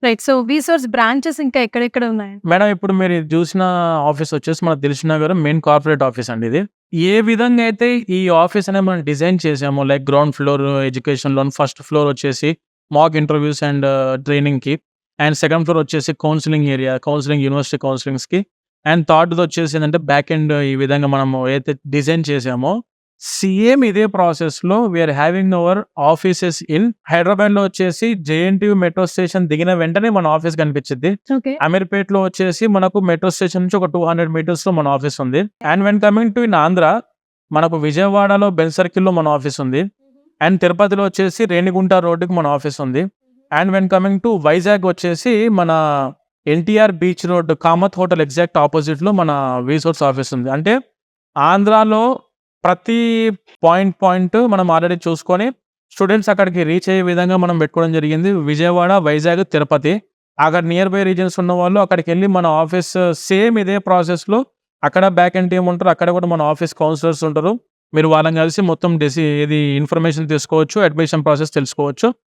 Right. So, వీసోర్స్ branches ఇంకా ఎక్కడెక్కడ ఉన్నాయండి? మేడం ఇప్పుడు మీరు ఇది చూసిన ఆఫీస్ వచ్చేసి మన దిల్‌సుఖ్‌నగర్ మెయిన్ కార్పొరేట్ ఆఫీస్ అండి ఇది. ఏ విధంగా అయితే ఈ ఆఫీస్ అనేది మనం డిజైన్ చేసామో like ground floor education loan, first floor వచ్చేసి మాక్ ఇంటర్వ్యూస్ అండ్ ట్రైనింగ్‌కి, అండ్ సెకండ్ ఫ్లోర్ వచ్చేసి కౌన్సెలింగ్ ఏరియా, కౌన్సెలింగ్ యూనివర్సిటీ కౌన్సెలింగ్స్‌కి, అండ్ థర్డ్‌ది వచ్చేసి ఏందంటే బ్యాక్ ఎండ్ ఈ విధంగా మనము ఏదైతే డిజైన్ చేసామో సేమ్ ఇదే ప్రాసెస్‌లో we are having our offices in హైదరాబాద్‌లో వచ్చేసి జేఎన్‌టీయూ మెట్రో స్టేషన్ దిగిన వెంటనే మన ఆఫీస్ కనిపించిద్ది. ఓకే. అమీర్‌పేట్‌లో వచ్చేసి మనకు మెట్రో స్టేషన్ నుంచి ఒక 200 మీటర్స్‌లో మన ఆఫీస్ ఉంది. And when coming to in Andhra మనకు విజయవాడలో బెల్ సర్కిల్‌లో మన ఆఫీస్ ఉంది. అండ్ తిరుపతిలో వచ్చేసి రేణిగుంట రోడ్డుకి మన ఆఫీస్ ఉంది. And when coming to Vizag వచ్చేసి మన NTR beach road Kamath hotel exact ఆపోజిట్‌లో మన వీసోర్స్ ఆఫీస్ ఉంది. అంటే ఆంధ్రాలో ప్రతి పాయింట్ మనం ఆల్రెడీ చూసుకొని స్టూడెంట్స్ అక్కడికి రీచ్ అయ్యే విధంగా మనం పెట్టుకోవడం జరిగింది. విజయవాడ, వైజాగ్, తిరుపతి. అక్కడ నియర్ బై రీజియన్స్ ఉన్నవాళ్ళు అక్కడికెళ్ళి మన ఆఫీస్ సేమ్ ఇదే ప్రాసెస్‌లో అక్కడ బ్యాక్ ఎండ్ టీమ్ ఉంటారు. అక్కడ కూడా మన ఆఫీస్ కౌన్సిలర్స్ ఉంటారు. మీరు వాళ్ళని కలిసి మొత్తం ఇది ఇన్ఫర్మేషన్ తీసుకోవచ్చు. అడ్మిషన్ ప్రాసెస్ తెలుసుకోవచ్చు.